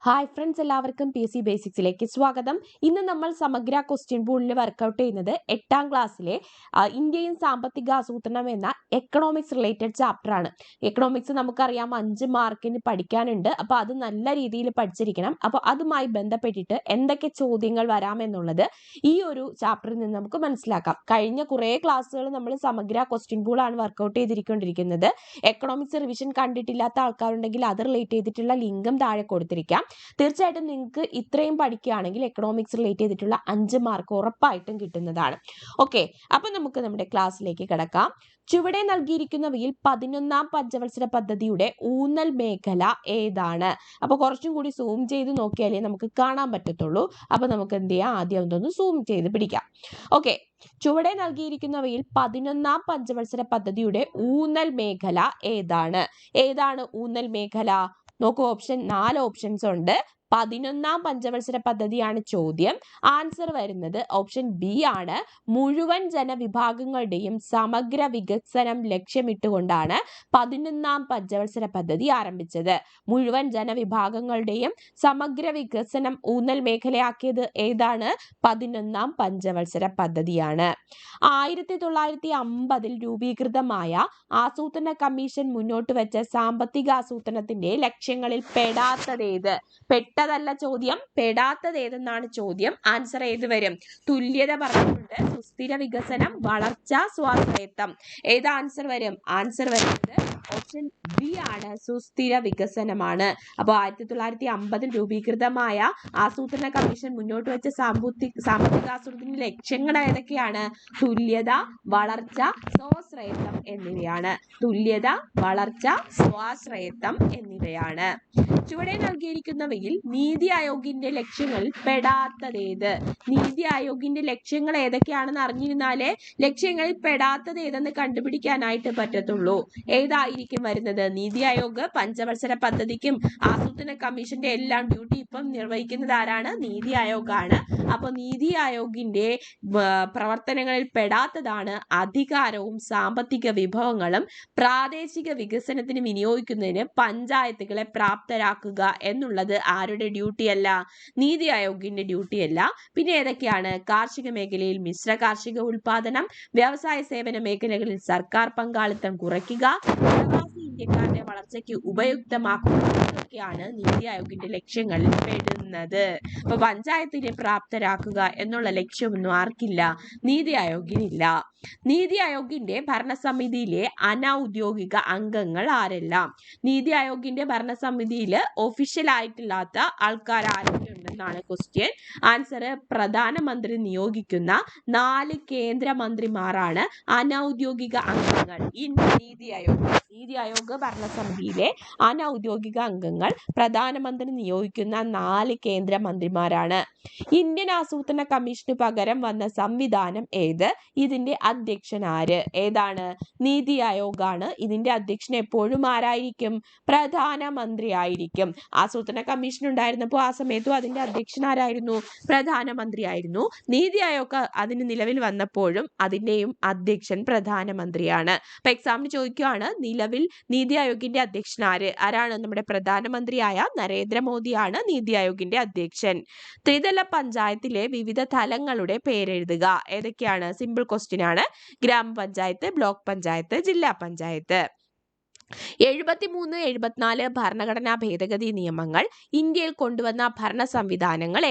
Hi friends, എല്ലാവർക്കും P S C ബേസിക്സിലേക്ക് സ്വാഗതം. ഇന്ന് നമ്മൾ സമഗ്ര ക്വസ്റ്റ്യൻ പൂളിൽ വർക്കൗട്ട് ചെയ്യുന്നത് 8ാം ക്ലാസ്സിലെ ഇന്ത്യയും സാമ്പത്തിക ആസൂത്രണം എന്ന എക്കണോമിക്സ് റിലേറ്റഡ് ചാപ്റ്റർ ആണ്. എക്കണോമിക്സ് നമുക്കറിയാം 5 മാർക്കിന് പഠിക്കാനുണ്ട്. അപ്പോൾ അത് നല്ല രീതിയിൽ പഠിച്ചിരിക്കണം. അപ്പോൾ അതുമായി ബന്ധപ്പെട്ടിട്ട് എന്തൊക്കെ ചോദ്യങ്ങൾ വരാമെന്നുള്ളത് ഈ ഒരു ചാപ്റ്ററിൽ നിന്ന് നമുക്ക് മനസ്സിലാക്കാം. കഴിഞ്ഞ കുറേ ക്ലാസ്സുകൾ നമ്മൾ സമഗ്ര ക്വസ്റ്റ്യൻ പൂളാണ് വർക്കൗട്ട് ചെയ്തിരിക്കൊണ്ടിരിക്കുന്നത്. എക്കണോമിക്സ് റിവിഷൻ കണ്ടിട്ടില്ലാത്ത ആൾക്കാരുണ്ടെങ്കിൽ അത് റിലേറ്റ് ചെയ്തിട്ടുള്ള ലിങ്കും താഴെ കൊടുത്തിരിക്കാം. തീർച്ചയായിട്ടും നിങ്ങൾക്ക് ഇത്രയും പഠിക്കുകയാണെങ്കിൽ എക്കണോമിക്സ് റിലേറ്റ് ചെയ്തിട്ടുള്ള 5 മാർക്ക് ഉറപ്പായിട്ടും കിട്ടുന്നതാണ്. ഓക്കെ, അപ്പൊ നമുക്ക് നമ്മുടെ ക്ലാസ്സിലേക്ക് കിടക്കാം. ചുവടെ നൽകിയിരിക്കുന്നവയിൽ 11ാം പഞ്ചവത്സര പദ്ധതിയുടെ ഊന്നൽ മേഖല ഏതാണ്? അപ്പൊ കുറച്ചും കൂടി സൂം ചെയ്ത് നോക്കിയാലേ നമുക്ക് കാണാൻ പറ്റത്തുള്ളൂ. അപ്പൊ നമുക്ക് എന്ത് ചെയ്യാം, ആദ്യം ഒന്ന് സൂം ചെയ്ത് പിടിക്കാം. ഓക്കെ, ചുവടെ നൽകിയിരിക്കുന്നവയിൽ 11ാം പഞ്ചവത്സര പദ്ധതിയുടെ ഊന്നൽ മേഖല ഏതാണ്? ഏതാണ് ഊന്നൽ മേഖല? നോക്കൂ, 4 ഓപ്ഷൻസ് ഉണ്ട്. 11ാം പഞ്ചവത്സര പദ്ധതിയാണ് ചോദ്യം. ആൻസർ വരുന്നത് ഓപ്ഷൻ ബി ആണ്. മുഴുവൻ ജനവിഭാഗങ്ങളുടെയും സമഗ്ര വികസനം ലക്ഷ്യമിട്ടുകൊണ്ടാണ് 11ാം പഞ്ചവത്സര പദ്ധതി ആരംഭിച്ചത്. മുഴുവൻ ജനവിഭാഗങ്ങളുടെയും സമഗ്ര വികസനം ഊന്നൽ മേഖലയാക്കിയത് ഏതാണ്? 11ാം പഞ്ചവത്സര പദ്ധതിയാണ്. 1950 രൂപീകൃതമായ ആസൂത്രണ കമ്മീഷൻ മുന്നോട്ട് വെച്ച സാമ്പത്തിക ആസൂത്രണത്തിന്റെ ലക്ഷ്യങ്ങളിൽ പെടാത്തതേത്? പെട്ടതല്ല ചോദ്യം, പെടാത്തത് ഏതെന്നാണ് ചോദ്യം. ആൻസർ ഏത് വരും? തുല്യത പറഞ്ഞിട്ടുണ്ട്, സുസ്ഥിര വികസനം, വളർച്ച, സ്വാശ്രയത്വം. ഏത് ആൻസർ വരും? ആൻസർ വരുന്നത് ഓപ്ഷൻ ബി ആണ്, സുസ്ഥിര വികസനമാണ്. അപ്പോൾ 1950 രൂപീകൃതമായ ആസൂത്രണ കമ്മീഷൻ മുന്നോട്ട് വെച്ച സാമ്പത്തിക ആസൂത്രണ ലക്ഷ്യങ്ങൾ ഏതൊക്കെയാണ്? തുല്യത, വളർച്ച, സ്വാശ്രയത്വം എന്നിവയാണ്. തുല്യത, വളർച്ച, സ്വാശ്രയത്വം എന്നിവയാണ്. ചുവടെ നൽകിയിരിക്കുന്നവയിൽ നീതി ആയോഗിന്റെ ലക്ഷ്യങ്ങളിൽ പെടാത്തതേത്? നീതി ആയോഗിന്റെ ലക്ഷ്യങ്ങൾ ഏതൊക്കെയാണെന്ന് അറിഞ്ഞിരുന്നാലേ ലക്ഷ്യങ്ങളിൽ പെടാത്തത് ഏതെന്ന് കണ്ടുപിടിക്കാനായിട്ട് പറ്റത്തുള്ളൂ. ഏതായിരിക്കും വരുന്നത്? നീതി ആയോഗ് പഞ്ചവത്സര പദ്ധതിക്കും ആസൂത്രണ കമ്മീഷന്റെ എല്ലാം ഡ്യൂട്ടി ഇപ്പം നിർവഹിക്കുന്നത് ആരാണ്? നീതി ആയോഗാണ്. അപ്പൊ നീതി ആയോഗിന്റെ പ്രവർത്തനങ്ങളിൽ പെടാത്തതാണ് അധികാരവും സാമ്പത്തിക വിഭവങ്ങളും പ്രാദേശിക വികസനത്തിന് വിനിയോഗിക്കുന്നതിന് പഞ്ചായത്തുകളെ പ്രാപ്തരാക്കുക എന്നുള്ളത് ആരുടെ ഡ്യൂട്ടി അല്ല? നീതി ആയോഗിന്റെ ഡ്യൂട്ടി അല്ല. പിന്നെ ഏതൊക്കെയാണ്? കാർഷിക മേഖലയിൽ മിശ്ര കാർഷിക ഉൽപാദനം, വ്യവസായ സേവന മേഖലകളിൽ സർക്കാർ പങ്കാളിത്തം കുറയ്ക്കുക, പ്രവാസി ഇന്ത്യക്കാരുടെ വളർച്ചയ്ക്ക് ഉപയുക്തമാക്കുക. ഇതൊക്കെയാണ് നീതി ആയോഗിന്റെ ലക്ഷ്യങ്ങളിൽ പെടുന്നത്. അപ്പൊ പഞ്ചായത്തിനെ പ്രാപ്തരാക്കുക എന്നുള്ള ലക്ഷ്യമൊന്നും ആർക്കില്ല? നീതി ആയോഗിനില്ല. നീതി ആയോഗിന്റെ ഭരണസമിതിയിലെ അനൗദ്യോഗിക അംഗങ്ങൾ ആരെല്ലാം? നീതി ആയോഗിന്റെ ഭരണസമിതിയിൽ ഒഫീഷ്യൽ ആയിട്ടില്ലാത്ത ആൾക്കാർ ആരൊക്കെ ഉണ്ടെന്നാണ് ക്വസ്റ്റ്യൻ. ആൻസർ പ്രധാനമന്ത്രി നിയോഗിക്കുന്ന 4 കേന്ദ്രമന്ത്രിമാരാണ് അനൗദ്യോഗിക അംഗങ്ങൾ. നീതി ആയോഗ് ഭരണസമിതിയിലെ അനൗദ്യോഗിക അംഗങ്ങൾ പ്രധാനമന്ത്രി നിയോഗിക്കുന്ന 4 കേന്ദ്രമന്ത്രിമാരാണ്. ഇന്ത്യൻ ആസൂത്രണ കമ്മീഷന് പകരം വന്ന സംവിധാനം ഏത്? ഇതിന്റെ അധ്യക്ഷൻ ആര്? ഏതാണ്? നീതി ആയോഗാണ്. ഇതിന്റെ അധ്യക്ഷൻ എപ്പോഴും ആരായിരിക്കും? പ്രധാനമന്ത്രി ആയിരിക്കും. ആസൂത്രണ കമ്മീഷൻ ഉണ്ടായിരുന്നപ്പോൾ ആ സമയത്തും അതിന്റെ അധ്യക്ഷൻ ആരായിരുന്നു? പ്രധാനമന്ത്രി ആയിരുന്നു. നീതി ആയോഗ് അതിന് നിലവിൽ വന്നപ്പോഴും അതിന്റെയും അധ്യക്ഷൻ പ്രധാനമന്ത്രിയാണ്. അപ്പൊ എക്സാമിന് ചോദിക്കുകയാണ്, നിലവിൽ നീതി ആയോഗിന്റെ അധ്യക്ഷൻ ആരാണ്? നമ്മുടെ പ്രധാനമന്ത്രിയായ നരേന്ദ്രമോദിയാണ് നീതി ആയോഗിന്റെ അധ്യക്ഷൻ. ത്രിതല പഞ്ചായത്തിലെ വിവിധ തലങ്ങളുടെ പേരെഴുതുക. ഏതൊക്കെയാണ്? സിമ്പിൾ ക്വസ്റ്റ്യൻ ആണ്. ഗ്രാമപഞ്ചായത്ത്, ബ്ലോക്ക് പഞ്ചായത്ത്, ജില്ലാ പഞ്ചായത്ത്. 73, 74 ഭരണഘടനാ ഭേദഗതി നിയമങ്ങൾ ഇന്ത്യയിൽ കൊണ്ടുവന്ന ഭരണ സംവിധാനങ്ങൾ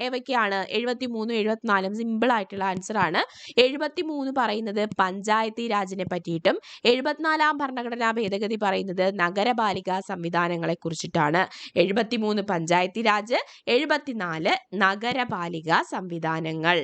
ഏവയ്ക്കാണ്? 73, 74 സിമ്പിൾ ആയിട്ടുള്ള ആൻസർ ആണ്. 73 പറയുന്നത് പഞ്ചായത്തി രാജിനെ പറ്റിയിട്ടും 74ാം ഭരണഘടനാ ഭേദഗതി പറയുന്നത് നഗരപാലിക സംവിധാനങ്ങളെ കുറിച്ചിട്ടാണ്. 73 പഞ്ചായത്തി രാജ്, 74 നഗരപാലിക സംവിധാനങ്ങൾ.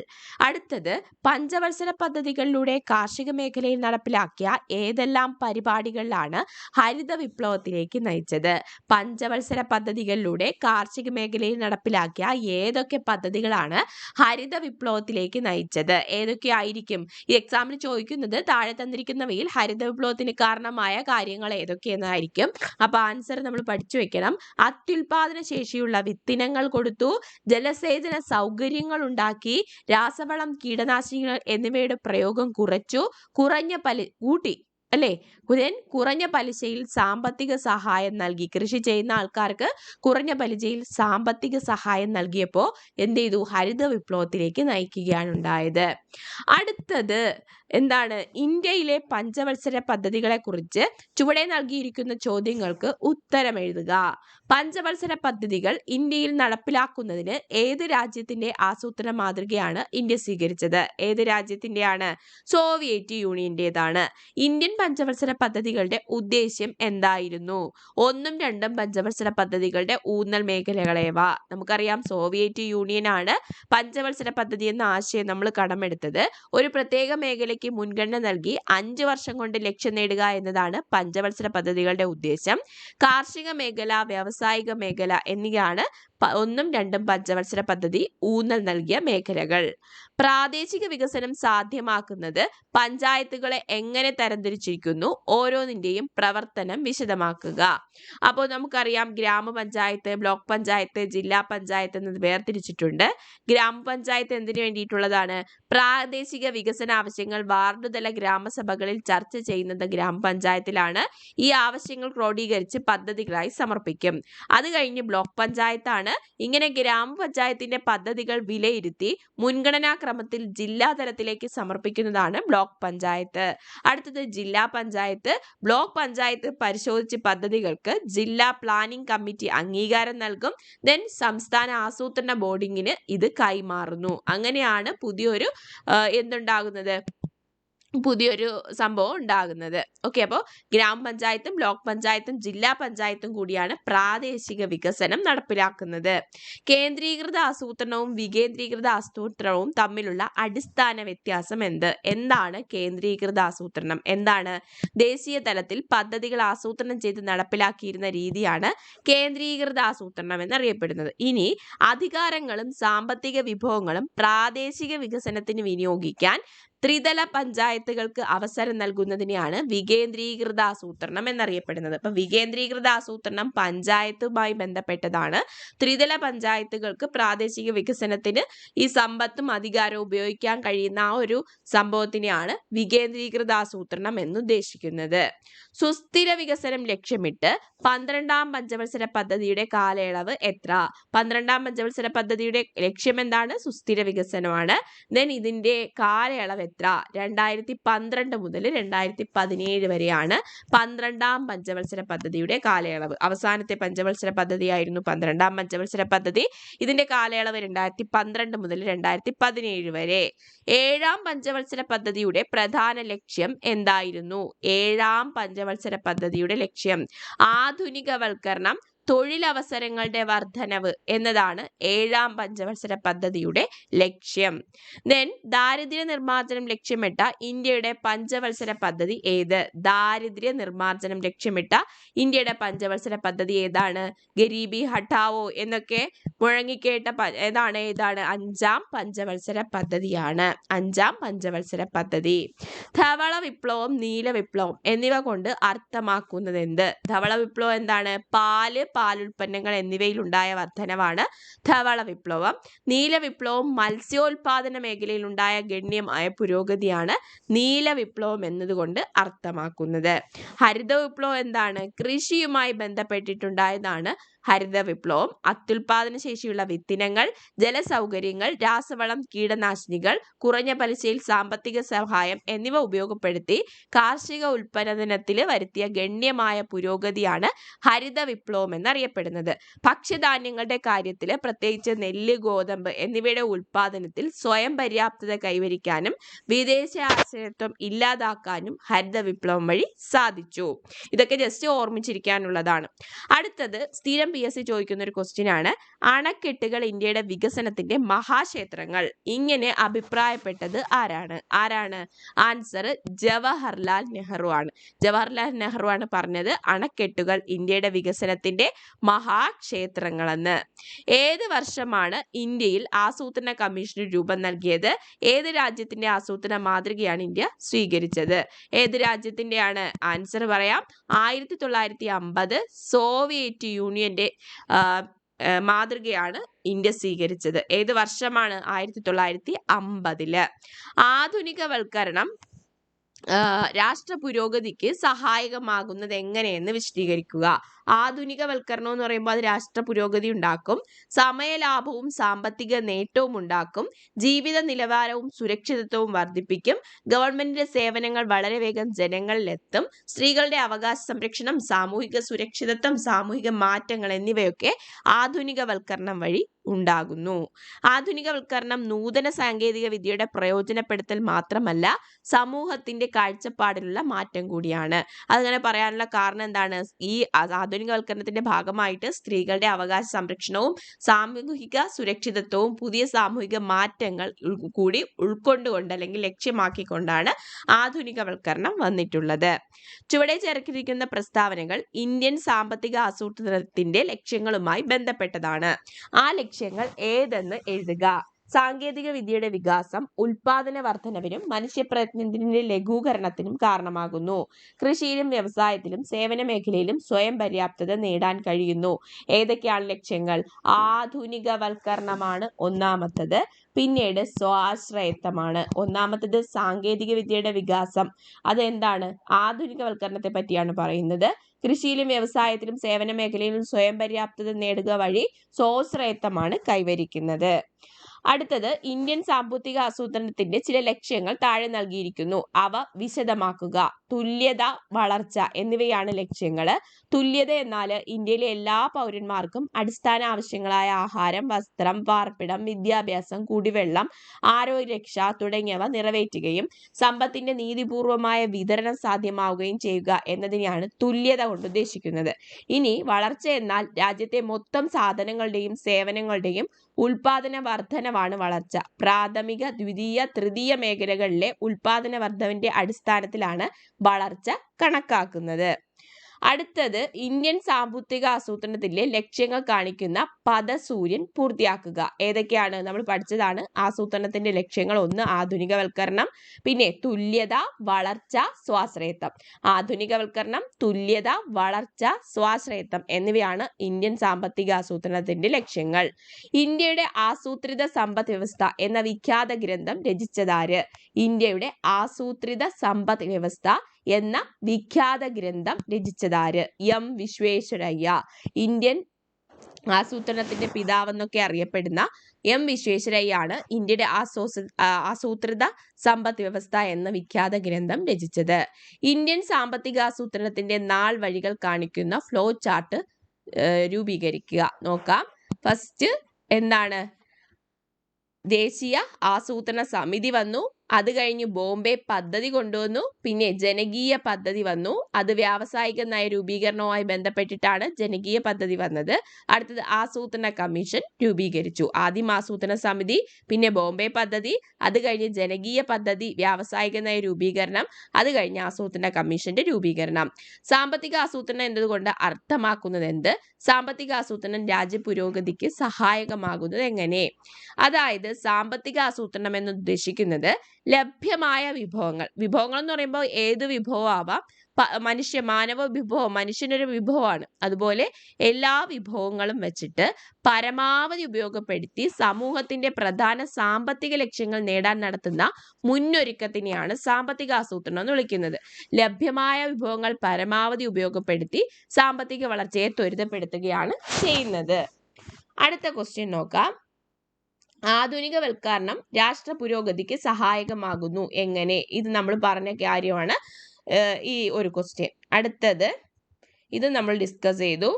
അടുത്തത്, പഞ്ചവത്സര പദ്ധതികളിലൂടെ കാർഷിക മേഖലയിൽ നടപ്പിലാക്കിയ ഏതെല്ലാം പരിപാടികളിലാണ് ഹരിത വിപ്ലവത്തിലേക്ക് നയിച്ചത്? പഞ്ചവത്സര പദ്ധതികളിലൂടെ കാർഷിക മേഖലയിൽ നടപ്പിലാക്കിയ ഏതൊക്കെ പദ്ധതികളാണ് ഹരിത വിപ്ലവത്തിലേക്ക് നയിച്ചത്? ഏതൊക്കെ ആയിരിക്കും? ഈ എക്സാമിന് ചോദിക്കുന്നത് താഴെ തന്നിരിക്കുന്നവയിൽ ഹരിത വിപ്ലവത്തിന് കാരണമായ കാര്യങ്ങൾ ഏതൊക്കെയെന്നായിരിക്കും. അപ്പൊ ആൻസർ നമ്മൾ പഠിച്ചു വെക്കണം. അത്യുൽപാദന ശേഷിയുള്ള വിത്തിനങ്ങൾ കൊടുത്തു, ജലസേചന സൗകര്യങ്ങൾ ഉണ്ടാക്കി, രാസവളം, കീടനാശിനികൾ എന്നിവയുടെ പ്രയോഗം കൂട്ടി അല്ലേ? കുറഞ്ഞ പലിശയിൽ സാമ്പത്തിക സഹായം നൽകി. കൃഷി ചെയ്യുന്ന ആൾക്കാർക്ക് കുറഞ്ഞ പലിശയിൽ സാമ്പത്തിക സഹായം നൽകിയപ്പോൾ എന്ത് ചെയ്തു? ഹരിത വിപ്ലവത്തിലേക്ക് നയിക്കുകയാണ് ഉണ്ടായത്. അടുത്തത് എന്താണ്? ഇന്ത്യയിലെ പഞ്ചവത്സര പദ്ധതികളെ കുറിച്ച് ചുവടെ നൽകിയിരിക്കുന്ന ചോദ്യങ്ങൾക്ക് ഉത്തരം എഴുതുക. പഞ്ചവത്സര പദ്ധതികൾ ഇന്ത്യയിൽ നടപ്പിലാക്കുന്നതിന് ഏത് രാജ്യത്തിന്റെ ആസൂത്രണ മാതൃകയാണ് ഇന്ത്യ സ്വീകരിച്ചത്? ഏത് രാജ്യത്തിന്റെയാണ്? സോവിയറ്റ് യൂണിയന്റേതാണ്. ഇന്ത്യൻ പഞ്ചവത്സര പദ്ധതികളുടെ ഉദ്ദേശ്യം എന്തായിരുന്നു? 1ഉം 2ഉം പഞ്ചവത്സര പദ്ധതികളുടെ ഊന്നൽ മേഖലകളേവ? നമുക്കറിയാം സോവിയറ്റ് യൂണിയൻ ആണ് പഞ്ചവത്സര പദ്ധതി എന്ന ആശയം നമ്മൾ കടമെടുത്തത്. ഒരു പ്രത്യേക മേഖലയ്ക്ക് മുൻഗണന നൽകി 5 വർഷം കൊണ്ട് ലക്ഷ്യം നേടുക എന്നതാണ് പഞ്ചവത്സര പദ്ധതികളുടെ ഉദ്ദേശം. കാർഷിക മേഖല, വ്യാവസായിക മേഖല എന്നിവയാണ് 1ഉം 2ഉം പഞ്ചവത്സര പദ്ധതി ഊന്നൽ നൽകിയ മേഖലകൾ. പ്രാദേശിക വികസനം സാധ്യമാക്കുന്നത് പഞ്ചായത്തുകളെ എങ്ങനെ തരംതിരിച്ചിരിക്കുന്നു? ഓരോന്നിന്റെയും പ്രവർത്തനം വിശദമാക്കുക. അപ്പോൾ നമുക്കറിയാം ഗ്രാമപഞ്ചായത്ത്, ബ്ലോക്ക് പഞ്ചായത്ത്, ജില്ലാ പഞ്ചായത്ത് എന്നത് വേർതിരിച്ചിട്ടുണ്ട്. ഗ്രാമപഞ്ചായത്ത് എന്തിനു വേണ്ടിയിട്ടുള്ളതാണ്? പ്രാദേശിക വികസന ആവശ്യങ്ങൾ വാർഡുതല ഗ്രാമസഭകളിൽ ചർച്ച ചെയ്യുന്നത് ഗ്രാമപഞ്ചായത്തിലാണ്. ഈ ആവശ്യങ്ങൾ ക്രോഡീകരിച്ച് പദ്ധതികളായി സമർപ്പിക്കും. അത് കഴിഞ്ഞ് ബ്ലോക്ക് പഞ്ചായത്താണ്. ഇങ്ങനെ ഗ്രാമപഞ്ചായത്തിന്റെ പദ്ധതികൾ വിലയിരുത്തി മുൻഗണനാ ക്രമത്തിൽ ജില്ലാ തലത്തിലേക്ക് സമർപ്പിക്കുന്നതാണ് ബ്ലോക്ക് പഞ്ചായത്ത്. അടുത്തത് ജില്ലാ പഞ്ചായത്ത്. ബ്ലോക്ക് പഞ്ചായത്ത് പരിശോധിച്ച പദ്ധതികൾക്ക് ജില്ലാ പ്ലാനിംഗ് കമ്മിറ്റി അംഗീകാരം നൽകും. ദെൻ സംസ്ഥാന ആസൂത്രണ ബോർഡിങ്ങിന് ഇത് കൈമാറുന്നു. അങ്ങനെയാണ് പുതിയൊരു സംഭവം ഉണ്ടാകുന്നത്. ഓക്കെ, അപ്പോൾ ഗ്രാമപഞ്ചായത്തും ബ്ലോക്ക് പഞ്ചായത്തും ജില്ലാ പഞ്ചായത്തും കൂടിയാണ് പ്രാദേശിക വികസനം നടപ്പിലാക്കുന്നത്. കേന്ദ്രീകൃത ആസൂത്രണവും വികേന്ദ്രീകൃത ആസൂത്രണവും തമ്മിലുള്ള അടിസ്ഥാന വ്യത്യാസം എന്താണ് കേന്ദ്രീകൃത ആസൂത്രണം? എന്താണ്? ദേശീയ തലത്തിൽ പദ്ധതികൾ ആസൂത്രണം ചെയ്ത് നടപ്പിലാക്കിയിരുന്ന രീതിയാണ് കേന്ദ്രീകൃത ആസൂത്രണം എന്നറിയപ്പെടുന്നത്. ഇനി അധികാരങ്ങളും സാമ്പത്തിക വിഭവങ്ങളും പ്രാദേശിക വികസനത്തിന് വിനിയോഗിക്കാൻ ത്രിതല പഞ്ചായത്തുകൾക്ക് അവസരം നൽകുന്നതിനെയാണ് വികേന്ദ്രീകൃത ആസൂത്രണം എന്നറിയപ്പെടുന്നത്. അപ്പൊ വികേന്ദ്രീകൃത ആസൂത്രണം പഞ്ചായത്തുമായി ബന്ധപ്പെട്ടതാണ്. ത്രിതല പഞ്ചായത്തുകൾക്ക് പ്രാദേശിക വികസനത്തിന് ഈ സമ്പത്തും അധികാരവും ഉപയോഗിക്കാൻ കഴിയുന്ന ആ ഒരു സംഭവത്തിനെയാണ് വികേന്ദ്രീകൃത ആസൂത്രണം എന്നുദ്ദേശിക്കുന്നത്. സുസ്ഥിര വികസനം ലക്ഷ്യമിട്ട് 12ാം പഞ്ചവത്സര പദ്ധതിയുടെ കാലയളവ് എത്ര? 12ാം പഞ്ചവത്സര പദ്ധതിയുടെ ലക്ഷ്യം എന്താണ്? സുസ്ഥിര വികസനമാണ്. ദെൻ ഇതിന്റെ കാലയളവ് എത്ര? 2012 മുതൽ 2017 വരെയാണ് 12ാം പഞ്ചവത്സര പദ്ധതിയുടെ കാലയളവ്. അവസാനത്തെ പഞ്ചവത്സര പദ്ധതിയായിരുന്നു 12ാം പഞ്ചവത്സര പദ്ധതി. ഇതിന്റെ കാലയളവ് 2012 മുതൽ 2017 വരെ. 7ാം പഞ്ചവത്സര പദ്ധതിയുടെ പ്രധാന ലക്ഷ്യം എന്തായിരുന്നു? 7ാം പഞ്ചവത്സര പദ്ധതിയുടെ ലക്ഷ്യം ആധുനികവൽക്കരണം, തൊഴിലവസരങ്ങളുടെ വർധനവ് എന്നതാണ് 7ാം പഞ്ചവത്സര പദ്ധതിയുടെ ലക്ഷ്യം. ദെൻ ദാരിദ്ര്യ നിർമ്മാർജ്ജനം ലക്ഷ്യമിട്ട ഇന്ത്യയുടെ പഞ്ചവത്സര പദ്ധതി ഏത്? ദാരിദ്ര്യ നിർമ്മാർജ്ജനം ലക്ഷ്യമിട്ട ഇന്ത്യയുടെ പഞ്ചവത്സര പദ്ധതി ഏതാണ്? ഗരീബി ഹഠാവോ എന്നൊക്കെ മുഴങ്ങിക്കേട്ട ഏതാണ്? 5ാം പഞ്ചവത്സര പദ്ധതിയാണ്. 5ാം പഞ്ചവത്സര പദ്ധതി. ധവള വിപ്ലവം, നീല വിപ്ലവം എന്നിവ കൊണ്ട് അർത്ഥമാക്കുന്നത് എന്ത്? ധവള വിപ്ലവം എന്താണ്? പാലുൽപ്പന്നങ്ങൾ എന്നിവയിൽ ഉണ്ടായ വർധനവാണ് ധവള വിപ്ലവം. നീല വിപ്ലവം മത്സ്യോൽപാദന മേഖലയിൽ ഉണ്ടായ ഗണ്യമായ പുരോഗതിയാണ് നീല വിപ്ലവം എന്നതുകൊണ്ട് അർത്ഥമാക്കുന്നത്. ഹരിത വിപ്ലവം എന്താണ്? കൃഷിയുമായി ബന്ധപ്പെട്ടിട്ടുണ്ടായതാണ് ഹരിത വിപ്ലവം. അത്യുൽപാദന ശേഷിയുള്ള വിത്തിനങ്ങൾ, ജലസൗകര്യങ്ങൾ, രാസവളം, കീടനാശിനികൾ, കുറഞ്ഞ പലിശയിൽ സാമ്പത്തിക സഹായം എന്നിവ ഉപയോഗപ്പെടുത്തി കാർഷിക ഉൽപാദനത്തിൽ വരുത്തിയ ഗണ്യമായ പുരോഗതിയാണ് ഹരിത വിപ്ലവം എന്നറിയപ്പെടുന്നത്. ഭക്ഷ്യധാന്യങ്ങളുടെ കാര്യത്തിൽ പ്രത്യേകിച്ച് നെല്ല്, ഗോതമ്പ് എന്നിവയുടെ ഉൽപാദനത്തിൽ സ്വയം പര്യാപ്തത കൈവരിക്കാനും വിദേശ ആശ്രയത്വം ഇല്ലാതാക്കാനും ഹരിത വിപ്ലവം വഴി സാധിച്ചു. ഇതൊക്കെ ജസ്റ്റ് ഓർമ്മിച്ചിരിക്കാനുള്ളതാണ്. അടുത്തത് സ്ഥിരം PSC ചോദിക്കുന്ന ഒരു ക്വസ്റ്റ്യൻ ആണ്. അണക്കെട്ടുകൾ ഇന്ത്യയുടെ വികസനത്തിന്റെ മഹാക്ഷേത്രങ്ങൾ ഇങ്ങനെ അഭിപ്രായപ്പെട്ടത് ആരാണ്? ആൻസർ ജവഹർലാൽ നെഹ്റു ആണ്. ജവഹർലാൽ നെഹ്റു ആണ് പറഞ്ഞത് അണക്കെട്ടുകൾ ഇന്ത്യയുടെ വികസനത്തിന്റെ മഹാക്ഷേത്രങ്ങളെന്ന്. ഏത് വർഷമാണ് ഇന്ത്യയിൽ ആസൂത്രണ കമ്മീഷന് രൂപം നൽകിയത്? ഏത് രാജ്യത്തിന്റെ ആസൂത്രണ മാതൃകയാണ് ഇന്ത്യ സ്വീകരിച്ചത്? ഏത് രാജ്യത്തിന്റെയാണ്? ആൻസർ പറയാം. 1950 സോവിയറ്റ് യൂണിയന്റെ മാതൃകയാണ് ഇന്ത്യ സ്വീകരിച്ചത്. ഏത് വർഷമാണ്? 1950. ആധുനികവൽക്കരണം രാഷ്ട്ര പുരോഗതിക്ക് സഹായകമാകുന്നത് എങ്ങനെയെന്ന് വിശദീകരിക്കുക. ആധുനികവൽക്കരണം എന്ന് പറയുമ്പോൾ അത് രാഷ്ട്ര പുരോഗതി ഉണ്ടാക്കും, സമയലാഭവും സാമ്പത്തിക നേട്ടവും ഉണ്ടാക്കും, ജീവിത നിലവാരവും സുരക്ഷിതത്വവും വർദ്ധിപ്പിക്കും, ഗവൺമെന്റിന്റെ സേവനങ്ങൾ വളരെ വേഗം ജനങ്ങളിൽ എത്തും, സ്ത്രീകളുടെ അവകാശ സംരക്ഷണം, സാമൂഹിക സുരക്ഷിതത്വം, സാമൂഹിക മാറ്റങ്ങൾ എന്നിവയൊക്കെ ആധുനികവൽക്കരണം വഴി ഉണ്ടാകുന്നു. ആധുനികവൽക്കരണം നൂതന സാങ്കേതിക വിദ്യയുടെ പ്രയോജനപ്പെടുത്തൽ മാത്രമല്ല, സമൂഹത്തിന്റെ കാഴ്ചപ്പാടിലുള്ള മാറ്റം കൂടിയാണ്. അതങ്ങനെ പറയാനുള്ള കാരണം എന്താണ്? ഈ ആധുനികവൽക്കരണത്തിന്റെ ഭാഗമായിട്ട് സ്ത്രീകളുടെ അവകാശ സംരക്ഷണവും സാമൂഹിക സുരക്ഷിതത്വവും പുതിയ സാമൂഹിക മാറ്റങ്ങൾ കൂടി ഉൾക്കൊണ്ടുകൊണ്ട് അല്ലെങ്കിൽ ലക്ഷ്യമാക്കിക്കൊണ്ടാണ് ആധുനികവൽക്കരണം വന്നിട്ടുള്ളത്. ചുവടെ ചേർത്തിരിക്കുന്ന പ്രസ്താവനകൾ ഇന്ത്യൻ സാമ്പത്തിക ആസൂത്രണത്തിന്റെ ലക്ഷ്യങ്ങളുമായി ബന്ധപ്പെട്ടതാണ്. ആ ലക്ഷ്യങ്ങൾ ഏതെന്ന് എഴുതുക. സാങ്കേതിക വിദ്യയുടെ വികാസം ഉൽപാദന വർധനവിനും മനുഷ്യപ്രയത്നത്തിന്റെ ലഘൂകരണത്തിനും കാരണമാകുന്നു. കൃഷിയിലും വ്യവസായത്തിലും സേവന മേഖലയിലും സ്വയം പര്യാപ്തത നേടാൻ കഴിയുന്നു. ഏതൊക്കെയാണ് ലക്ഷ്യങ്ങൾ? ആധുനികവൽക്കരണമാണ് ഒന്നാമത്തത്, പിന്നീട് സ്വാശ്രയത്വമാണ്. ഒന്നാമത്തത് സാങ്കേതിക വിദ്യയുടെ വികാസം, അതെന്താണ്? ആധുനികവൽക്കരണത്തെ പറ്റിയാണ് പറയുന്നത്. കൃഷിയിലും വ്യവസായത്തിലും സേവന മേഖലയിലും സ്വയം പര്യാപ്തത നേടുക വഴി സ്വാശ്രയത്വമാണ് കൈവരിക്കുന്നത്. അടുത്തത് ഇന്ത്യൻ സാമ്പത്തിക ആസൂത്രണത്തിന്റെ ചില ലക്ഷ്യങ്ങൾ താഴെ നൽകിയിരിക്കുന്നു. അവ വിശദമാക്കുക. തുല്യത, വളർച്ച എന്നിവയാണ് ലക്ഷ്യങ്ങൾ. തുല്യത എന്നാൽ ഇന്ത്യയിലെ എല്ലാ പൗരന്മാർക്കും അടിസ്ഥാന ആവശ്യങ്ങളായ ആഹാരം, വസ്ത്രം, പാർപ്പിടം, വിദ്യാഭ്യാസം, കുടിവെള്ളം, ആരോഗ്യരക്ഷ തുടങ്ങിയവ നിറവേറ്റുകയും സമ്പത്തിന്റെ നീതിപൂർവമായ വിതരണം സാധ്യമാവുകയും ചെയ്യുക എന്നതിനെയാണ് തുല്യത കൊണ്ട് ഉദ്ദേശിക്കുന്നത്. ഇനി വളർച്ച എന്നാൽ രാജ്യത്തെ മൊത്തം സാധനങ്ങളുടെയും സേവനങ്ങളുടെയും ഉൽപാദന വർധനവാണ് വളർച്ച. പ്രാഥമിക, ദ്വിതീയ, തൃതീയ മേഖലകളിലെ ഉൽപാദന വർധനവിന്റെ അടിസ്ഥാനത്തിലാണ് വളർച്ച കണക്കാക്കുന്നത്. അടുത്തത് ഇന്ത്യൻ സാമ്പത്തിക ആസൂത്രണത്തിലെ ലക്ഷ്യങ്ങൾ കാണിക്കുന്ന പദസൂര്യൻ പൂർത്തിയാക്കുക. ഏതൊക്കെയാണ്? നമ്മൾ പഠിച്ചതാണ് ആസൂത്രണത്തിന്റെ ലക്ഷ്യങ്ങൾ. ഒന്ന് ആധുനികവൽക്കരണം, പിന്നെ തുല്യത, വളർച്ച, സ്വാശ്രയത്വം. ആധുനികവൽക്കരണം, തുല്യത, വളർച്ച, സ്വാശ്രയത്വം എന്നിവയാണ് ഇന്ത്യൻ സാമ്പത്തിക ആസൂത്രണത്തിന്റെ ലക്ഷ്യങ്ങൾ. ഇന്ത്യയുടെ ആസൂത്രിത സമ്പദ് വ്യവസ്ഥ എന്ന വിഖ്യാത ഗ്രന്ഥം രചിച്ചതാര്? ഇന്ത്യയുടെ ആസൂത്രിത സമ്പദ് വ്യവസ്ഥ എന്ന വിഖ്യാത ഗ്രന്ഥം രചിച്ചതാര്? എം വിശ്വേശ്വരയ്യ. ഇന്ത്യൻ ആസൂത്രണത്തിന്റെ പിതാവെന്നൊക്കെ അറിയപ്പെടുന്ന എം വിശ്വേശ്വരയ്യാണ് ഇന്ത്യയുടെ ആസൂത്രിത സമ്പദ് വ്യവസ്ഥ എന്ന വിഖ്യാത ഗ്രന്ഥം രചിച്ചത്. ഇന്ത്യൻ സാമ്പത്തിക ആസൂത്രണത്തിന്റെ നാൾ വഴികൾ കാണിക്കുന്ന ഫ്ലോ ചാർട്ട് രൂപീകരിക്കുക. നോക്കാം. ഫസ്റ്റ് എന്താണ്? ദേശീയ ആസൂത്രണ സമിതി വന്നു, അത് കഴിഞ്ഞ് ബോംബെ പദ്ധതി കൊണ്ടുവന്നു, പിന്നെ ജനകീയ പദ്ധതി വന്നു. അത് വ്യാവസായിക നയ രൂപീകരണവുമായി ബന്ധപ്പെട്ടിട്ടാണ് ജനകീയ പദ്ധതി വന്നത്. അടുത്തത് ആസൂത്രണ കമ്മീഷൻ രൂപീകരിച്ചു. ആദ്യം ആസൂത്രണ സമിതി, പിന്നെ ബോംബെ പദ്ധതി, അത് കഴിഞ്ഞ് ജനകീയ പദ്ധതി, വ്യാവസായിക നയ രൂപീകരണം, അത് കഴിഞ്ഞ് ആസൂത്രണ കമ്മീഷന്റെ രൂപീകരണം. സാമ്പത്തിക ആസൂത്രണം എന്നതുകൊണ്ട് അർത്ഥമാക്കുന്നത് എന്ത്? സാമ്പത്തിക ആസൂത്രണം രാജ്യ പുരോഗതിക്ക് സഹായകമാകുന്നത് എങ്ങനെ? അതായത് സാമ്പത്തിക ആസൂത്രണം എന്ന് ഉദ്ദേശിക്കുന്നത് ലഭ്യമായ വിഭവങ്ങൾ എന്ന് പറയുമ്പോൾ ഏത് വിഭവം ആവാം. മാനവ വിഭവം, മനുഷ്യനൊരു വിഭവമാണ്. അതുപോലെ എല്ലാ വിഭവങ്ങളും വെച്ചിട്ട് പരമാവധി ഉപയോഗപ്പെടുത്തി സമൂഹത്തിന്റെ പ്രധാന സാമ്പത്തിക ലക്ഷ്യങ്ങൾ നേടാൻ നടത്തുന്ന മുന്നൊരുക്കത്തിനെയാണ് സാമ്പത്തിക ആസൂത്രണം എന്ന് വിളിക്കുന്നത്. ലഭ്യമായ വിഭവങ്ങൾ പരമാവധി ഉപയോഗപ്പെടുത്തി സാമ്പത്തിക വളർച്ചയെ ത്വരിതപ്പെടുത്തുകയാണ് ചെയ്യുന്നത്. അടുത്ത ക്വസ്റ്റ്യൻ നോക്കാം. ആധുനികവൽക്കരണം രാഷ്ട്ര പുരോഗതിക്ക് സഹായകമാകുന്നു എങ്ങനെ? ഇത് നമ്മൾ പറഞ്ഞ കാര്യമാണ് ഈ ഒരു ക്വസ്റ്റ്യൻ. അടുത്തത് ഇത് നമ്മൾ ഡിസ്കസ് ചെയ്തു.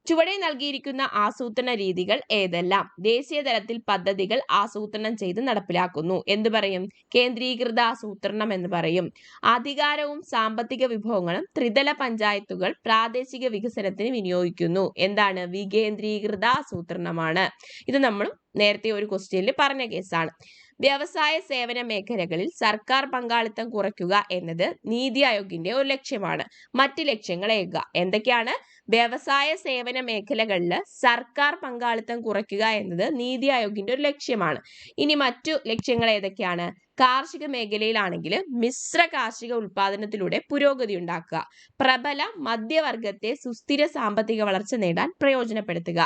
ചുവടെ നൽകിയിരിക്കുന്ന ആസൂത്രണ രീതികൾ ഏതെല്ലാം? ദേശീയ തലത്തിൽ പദ്ധതികൾ ആസൂത്രണം ചെയ്ത് നടപ്പിലാക്കുന്നു. എന്ത് പറയും? കേന്ദ്രീകൃത ആസൂത്രണം എന്ന് പറയും. അധികാരവും സാമ്പത്തിക വിഭവങ്ങളും ത്രിതല പഞ്ചായത്തുകൾ പ്രാദേശിക വികസനത്തിന് വിനിയോഗിക്കുന്നു. എന്താണ്? വികേന്ദ്രീകൃത ആസൂത്രണമാണ്. ഇത് നമ്മൾ നേരത്തെ ഒരു ക്വസ്റ്റ്യനിൽ പറഞ്ഞ കേസാണ്. വ്യവസായ സേവന മേഖലകളിൽ സർക്കാർ പങ്കാളിത്തം കുറയ്ക്കുക എന്നത് നീതി ആയോഗിന്റെ ഒരു ലക്ഷ്യമാണ്. മറ്റ് ലക്ഷ്യങ്ങൾ എന്തൊക്കെയാണ്? വ്യവസായ സേവന മേഖലകളിൽ സർക്കാർ പങ്കാളിത്തം കുറയ്ക്കുക എന്നത് നീതി ആയോഗിന്റെ ഒരു ലക്ഷ്യമാണ്. ഇനി മറ്റു ലക്ഷ്യങ്ങൾ ഏതൊക്കെയാണ്? കാർഷിക മേഖലയിലാണെങ്കിൽ മിശ്ര കാർഷിക ഉൽപാദനത്തിലൂടെ പുരോഗതി ഉണ്ടാക്കുക. പ്രബല മധ്യവർഗത്തെ സുസ്ഥിര സാമ്പത്തിക വളർച്ച നേടാൻ പ്രയോജനപ്പെടുത്തുക.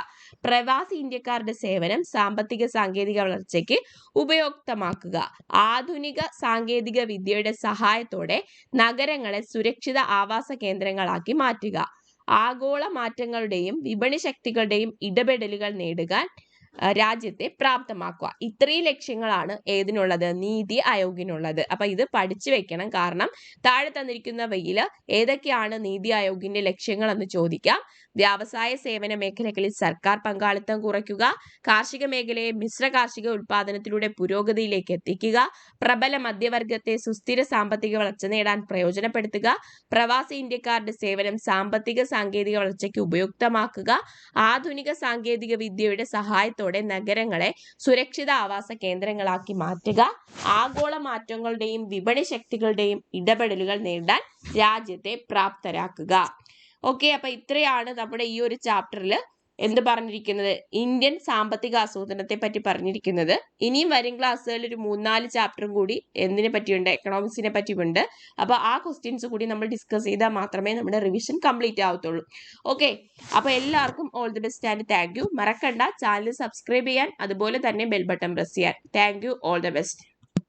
പ്രവാസി ഇന്ത്യക്കാരുടെ സേവനം സാമ്പത്തിക സാങ്കേതിക വളർച്ചയ്ക്ക് ഉപയുക്തമാക്കുക. ആധുനിക സാങ്കേതിക വിദ്യയുടെ സഹായത്തോടെ നഗരങ്ങളെ സുരക്ഷിത ആവാസ കേന്ദ്രങ്ങളാക്കി മാറ്റുക. ആഗോള മാറ്റങ്ങളുടെയും വിപണി ശക്തികളുടെയും ഇടപെടലുകൾ നേടുവാൻ രാജ്യത്തെ പ്രാപ്തമാക്കുക. ഇത്രയും ലക്ഷ്യങ്ങളാണ് ഏതിനുള്ളത്? നീതി ആയോഗിനുള്ളത്. അപ്പൊ ഇത് പഠിച്ചു വെക്കണം. കാരണം താഴെ തന്നിരിക്കുന്നവയിൽ ഏതൊക്കെയാണ് നീതി ആയോഗിന്റെ ലക്ഷ്യങ്ങൾ എന്ന് ചോദിക്കാം. വ്യവസായ സേവന മേഖലകളിൽ സർക്കാർ പങ്കാളിത്തം കുറയ്ക്കുക, കാർഷിക മേഖലയെ മിശ്ര കാർഷിക ഉൽപാദനത്തിലൂടെ പുരോഗതിയിലേക്ക് എത്തിക്കുക, പ്രബല മധ്യവർഗത്തെ സുസ്ഥിര സാമ്പത്തിക വളർച്ച നേടാൻ പ്രയോജനപ്പെടുത്തുക, പ്രവാസി ഇന്ത്യക്കാരുടെ സേവനം സാമ്പത്തിക സാങ്കേതിക വളർച്ചയ്ക്ക് ഉപയുക്തമാക്കുക, ആധുനിക സാങ്കേതിക വിദ്യയുടെ സഹായത്തോടെ നഗരങ്ങളെ സുരക്ഷിത ആവാസ കേന്ദ്രങ്ങളാക്കി മാറ്റുക, ആഗോള മാറ്റങ്ങളുടെയും വിപണി ശക്തികളുടെയും ഇടപെടലുകൾ നേടാൻ രാജ്യത്തെ പ്രാപ്തരാക്കുക. ഓക്കെ, അപ്പൊ ഇത്രയാണ് നമ്മുടെ ഈ ഒരു ചാപ്റ്ററിൽ എന്ത് പറഞ്ഞിരിക്കുന്നത്? ഇന്ത്യൻ സാമ്പത്തിക ആസൂത്രണത്തെ പറ്റി പറഞ്ഞിരിക്കുന്നത്. ഇനിയും വരും ക്ലാസ്സുകളിൽ ഒരു 3-4 ചാപ്റ്ററും കൂടി എന്തിനെ പറ്റിയുണ്ട്? എക്കണോമിക്സിനെ പറ്റിയുണ്ട്. അപ്പൊ ആ ക്വസ്റ്റ്യൻസ് കൂടി നമ്മൾ ഡിസ്കസ് ചെയ്താൽ മാത്രമേ നമ്മുടെ റിവിഷൻ കംപ്ലീറ്റ് ആവത്തുള്ളൂ. ഓക്കെ, അപ്പൊ എല്ലാവർക്കും all the best and thank you. മറക്കണ്ട ചാനൽ സബ്സ്ക്രൈബ് ചെയ്യാൻ, അതുപോലെ തന്നെ ബെൽ ബട്ടൺ പ്രസ് ചെയ്യാൻ. Thank you, all the best.